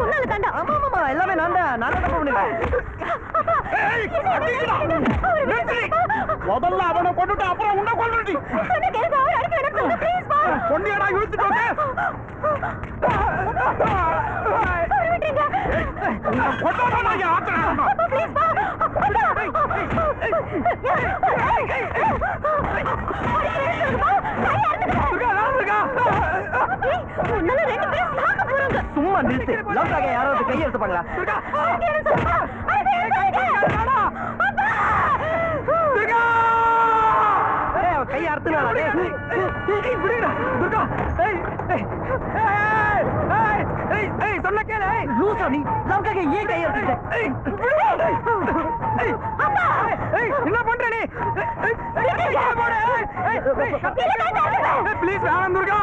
உன்னால தாண்டா. ஆமா ஆமா எல்லாமே நான் தான் பண்ணுவேன். முதல்ல அவனை கொண்டுட்டு அப்புறம் உன்னை கொல்லுடி. பொண்ணியடா இழுத்துட்டோங்க. சும்மா நிறுத்து. லவ்காக யாராவது கையெழுத்துப்பாங்களா? கை அறுத்துனாடா. சொன்ன கேளு. லூசா நீ லவ்காக ஏன் கை அறுத்துட்ட? என்ன பண்ற நீ? ப்ளீஸ் வேணாம் துர்கா.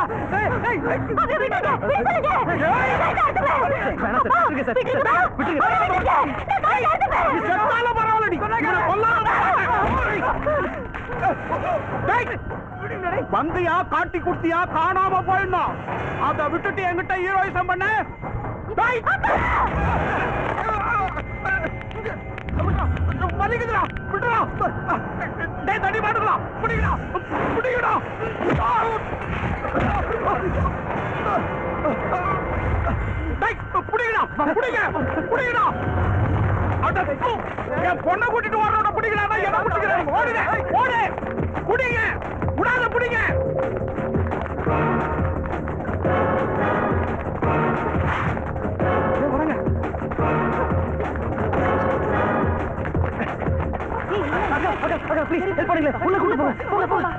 வந்தியா காட்டி குடுத்தியா காணாம போயிடணும். அதை விட்டுட்டு என்கிட்ட ஹீரோயிசம் பண்ண. வலிக்குதுடா விட்டுடா. டேய் தண்ணி மாட்டுடா. புடிங்கடா புடிங்கடா. டேய் புடிங்கடா புடிங்க புடிங்கடா. அட என் பொண்ணை கூட்டிட்டு வரணும்னா புடிங்கடா. என்ன புடிங்கடா? ஓடுங்க ஓடு. புடிங்க விடாத புடிங்க. ப்ளீஸ் ஹெல்ப் பண்ணுங்க. உள்ள கூட்டு போங்க. போங்க போங்க.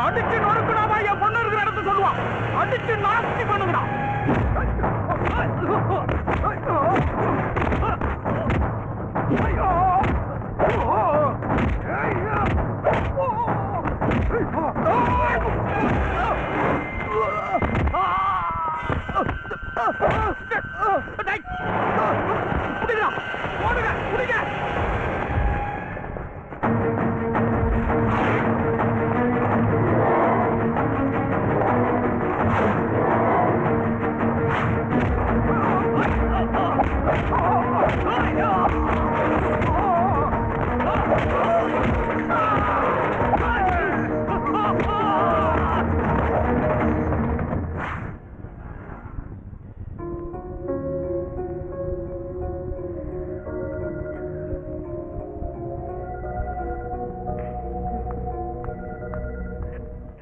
அடிச்சு நொறுக்குடாமா. என் பொண்ணு இருக்கிற இடத்த சொல்லுவான். அடிச்சு நாஸ்தி பண்ணுங்கடா. ஓடுங்க குடிங்க.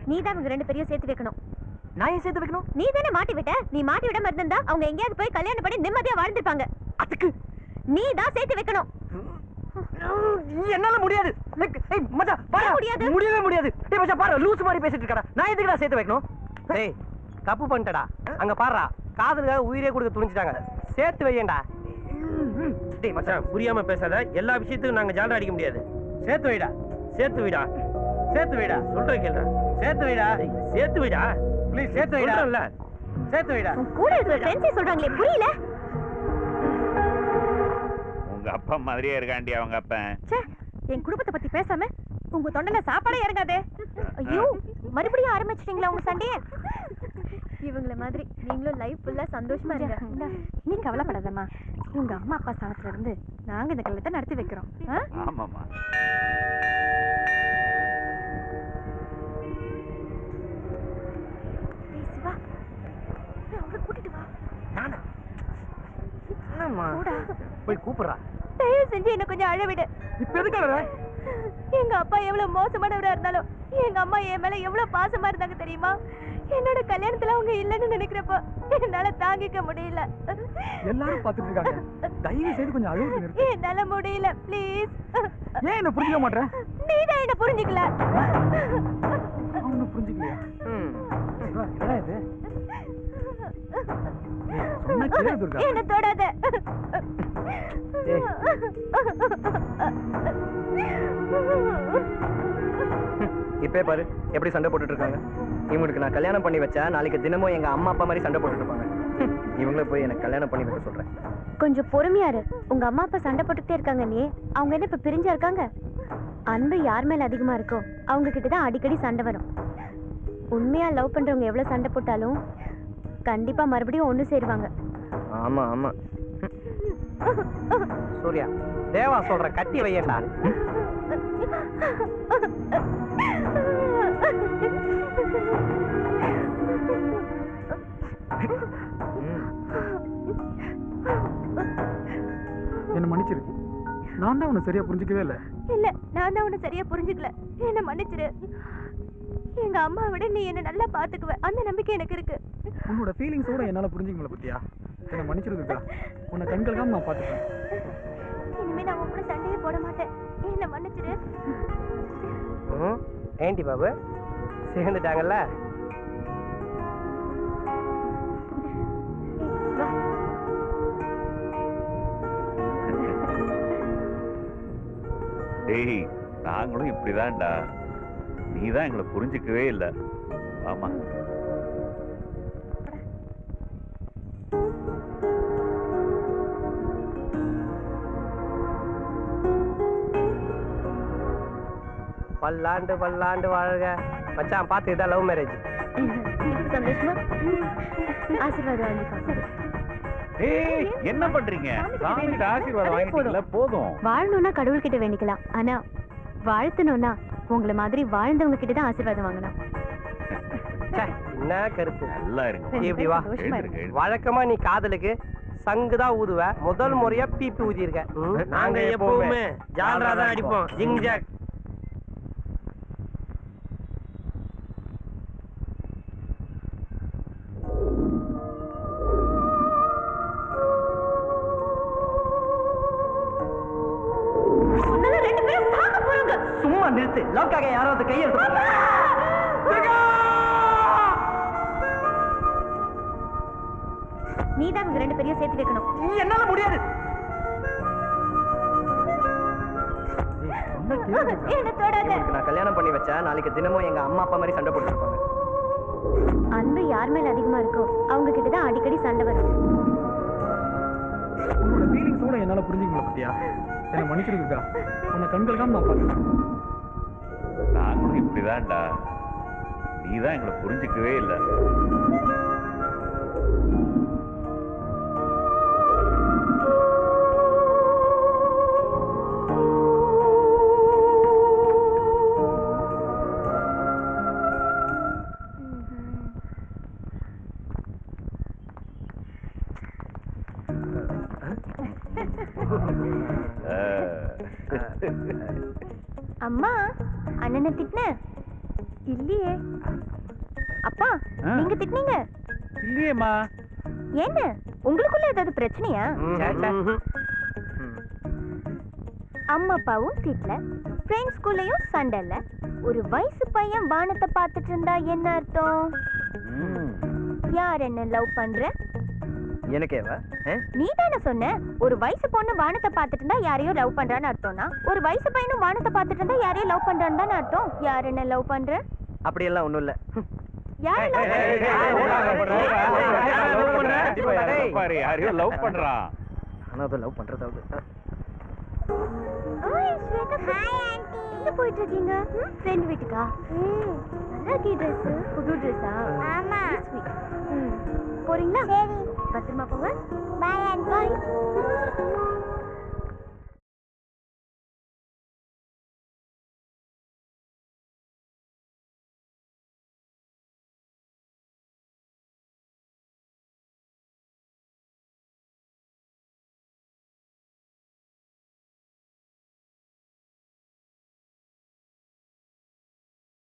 நீ தான் இவங்க ரெண்டு பேரையும் சேர்த்து வைக்கணும். நான் ஏன் சேர்த்து வைக்கணும்? நீ தானே மாட்டி விட்ட. நீ மாட்டி விட மாதிரி இருந்தா அவங்க எங்கேயாவது போய் கல்யாணம் பண்ணி நிம்மதியா வாழ்ந்துருப்பாங்க. அதுக்கு நீ தான் சேர்த்து வைக்கணும். என்னால முடியாது. மச்சான் பாரு. முடியாது. முடியவே முடியாது. டேய் மச்சான் பாரு லூஸ் மாதிரி பேசிட்டு இருக்கடா. நான் எதுக்குடா சேர்த்து வைக்கணும்? டேய் தப்பு பண்ணிட்டடா. அங்க பாருடா காதலுக்காக உயிரே கொடுக்க துணிஞ்சிட்டாங்க. சேர்த்து வையேண்டா. டேய் மச்சான் புரியாம பேசாத. எல்லா விஷயத்துக்கும் நாங்க ஜாலரா அடிக்க முடியாது. சேர்த்து வைடா. சேர்த்து வைடா. சேர்த்து வைடா. சொல்றேன் கேளுடா. சேர்த்து வைடா. சேர்த்து வைடா. ப்ளீஸ் சேர்த்து வைடா. இல்ல சேர்த்து வைடா. கூட இருக்கிற ஃப்ரெண்ட்ஸே சொல்றாங்களே புரியல. உங்க அப்பா மாதிரியே இருக்காண்டி அவங்க அப்பா. ச்சே என் குடும்பத்தை பத்தி பேசாம உங்க தொண்டையில சாப்பாடே இறங்காதே. ஐயோ, மறுபடியும் ஆரம்பிச்சிட்டீங்களா உங்க சண்டைய? இவங்கள மாதிரி நீங்களும் லைஃப் ஃபுல்லா சந்தோஷமா இருங்க. நீ கவலைப்படாதம்மா. உங்க அம்மா அப்பா சாத்துல இருந்து நாங்க இந்த கல்யாணத்தை நடத்தி வைக்கிறோம். ஆமாமா. சிவா, அவளை கூட்டிட்டு வா. நானா? என்னம்மா? போய் கூப்பிடுறா. தயவு செஞ்சு என்ன கொஞ்சம் அழவிடு. இப்ப எதுக்கு அழற? எங்க அப்பா எவ்வளவு மோசமானவரா இருந்தாலும் எங்க அம்மா என் மேல எவ்வளவு பாசமா இருந்தாங்க தெரியுமா? என்னோட கல்யாணத்துல அவங்க இல்லன்னு நினைக்கிறப்ப என்னால தாங்கிக்க முடியல. எல்லாரும் பாத்துட்டு இருக்காங்க. தயவு செய்து கொஞ்சம் அழுவுறது நிறுத்து. என்னால முடியல, ப்ளீஸ். ஏன் என்ன புரிஞ்சுக்க மாட்டற? நீதான் என்ன புரிஞ்சுக்கல. அவன புரிஞ்சுக்கலையா? என்னடா இது? சொன்னா கேளு துர்கா. என்ன தொடாத. இப்பே பாரு எப்படி சண்டை போட்டுட்டு இருக்காங்க. இவங்களுக்கு நான் கல்யாணம் பண்ணி வச்சா நாளைக்கு தினமும் எங்க அம்மா அப்பா மாதிரி சண்டை போட்டுட்டு இருப்பாங்க. இவங்கள போய் எனக்கு கல்யாணம் பண்ணி வைக்க சொல்றேன். கொஞ்சம் பொறுமையா இரு. உங்க அம்மா அப்பா சண்டை போட்டுட்டே இருக்காங்க. நீ அவங்க என்ன இப்ப பிரிஞ்சா இருக்காங்க? அன்பு யார் மேல அதிகமா இருக்கோ அவங்க கிட்டதான் அடிக்கடி சண்டை வரும். உண்மையா லவ் பண்றவங்க எவ்வளவு சண்டை போட்டாலும் கண்டிப்பா மறுபடியும் ஒண்ணு சேருவாங்க. ஆமா ஆமா. சூர்யா, தேவா சொல்ற கட்டி வையண்டா. என்ன மன்னிச்சிரு. நான் தான் உன்னை சரியா புரிஞ்சுக்கவே இல்லை. இல்ல, நான் தான் உன்னை சரியா புரிஞ்சுக்கல. என்ன மன்னிச்சிரு. எங்க அம்மா விட நீ என்ன நல்லா பாத்துக்குவ, அந்த நம்பிக்கை எனக்கு இருக்கு. உன்னோட ஃபீலிங்ஸோட என்னால புரிஞ்சுக்க முடியல பத்தியா. என்ன மன்னிச்சிருக்கா. உன்னை கண்களுக்காம நான் பாத்துக்கிறேன். இனிமே நான் உன் கூட சண்டையே போட மாட்டேன். என்ன மன்னிச்சிரு. ஏண்டி பாபு சேர்ந்துட்டாங்கல்ல? டேய், நாங்களும் இப்படிதான்டா. நீதான் எங்களை புரிஞ்சுக்கவே இல்லை. ஆமா. பல்லாண்டு பல்லாண்டு வாழ்க. மச்சான் பார்த்து இதான் லவ் மேரேஜ். சந்தோஷமா ஆசீர்வாதம் வாங்கிக்கோ. ஏய், என்ன பண்றீங்க? சாமிகிட்ட ஆசீர்வாதம் வாங்கிட்டீங்களா? போதும். வாழணும்னா கடவுள் கிட்ட வேண்டிக்கலாம். ஆனா வாழ்த்தணும்னா உங்களை மாதிரி வாழ்ந்தவங்க கிட்ட தான் ஆசீர்வாதம் வாங்கணும். என்ன கருத்து? நல்லா இருங்க. இப்படி வா. வழக்கமா நீ காதலுக்கு சங்குதான் ஊதுவ. முதல் முறையா பீப்பி ஊதி இருக்க. நாங்க எப்பவுமே ஜால்ரா தான் அடிப்போம். ஜிங் ஜாக். சும்மா நிறுத்து. லவ்க்காக யாராவது கையெழுத்து. நீதான் இவங்க ரெண்டு பேரையும் சேர்த்து வைக்கணும். என்னால முடியாது. என்ன தொடாத. நான் கல்யாணம் பண்ணி வச்சா நாளைக்கு தினமும் எங்க அம்மா அப்பா மாதிரி சண்டை போட்டு இருப்பாங்க. அன்பு யார் மேல அதிகமா இருக்கோ அவங்க கிட்டதான் அடிக்கடி சண்டை வரும். உன்னோட ஃபீலிங்ஸோட என்னால புரிஞ்சுக்க முடியல பத்தியா. என்ன மன்னிச்சிருக்கா. உன்னை கண்களுக்காம நான் பாத்துக்கிறேன். நாங்களும் இப்படிதான்டா. நீதான் எங்களை புரிஞ்சுக்கவே இல்லை. அம்மா, அண்ணனை திட்டின? இல்லையே. அப்பா, நீங்க திட்டினீங்க? இல்லையேம்மா. என்ன உங்களுக்குள்ள ஏதாவது பிரச்சனையா? அம்மா அப்பாவும் திட்டல, ஃப்ரெண்ட்ஸ் ஸ்கூல்லையும் சண்டை இல்ல. ஒரு வயசு பையன் வானத்தை பார்த்துட்டு இருந்தா என்ன அர்த்தம்? யார் என்ன லவ் பண்ற? எனக்கேவா? நீ தானே சொன்ன ஒரு வயசு பொண்ணு வானத்தை பார்த்துட்டு இருந்தா யாரையோ லவ் பண்றான்னு அர்த்தம்னா, ஒரு வயசு பையனும் வானத்தை பார்த்துட்டு இருந்தா யாரையோ லவ் பண்றான்னு தானே அர்த்தம். யார் என்ன லவ் பண்ற? அப்படி எல்லாம் ஒண்ணும் இல்ல. யாரையோ லவ் பண்றான். ஆனா அது லவ் பண்றதாவது. ஹாய் ஸ்வேதா. Hi aunty. எங்க போயிட்டு இருக்கீங்க? ஃப்ரெண்ட் வீட்டுக்கா? நல்லா இருக்கே Dress. புது Dress-ஆ? ஆமா. போறீங்களா? சரி. பத்திரமா போங்க. Bye aunty. Bye.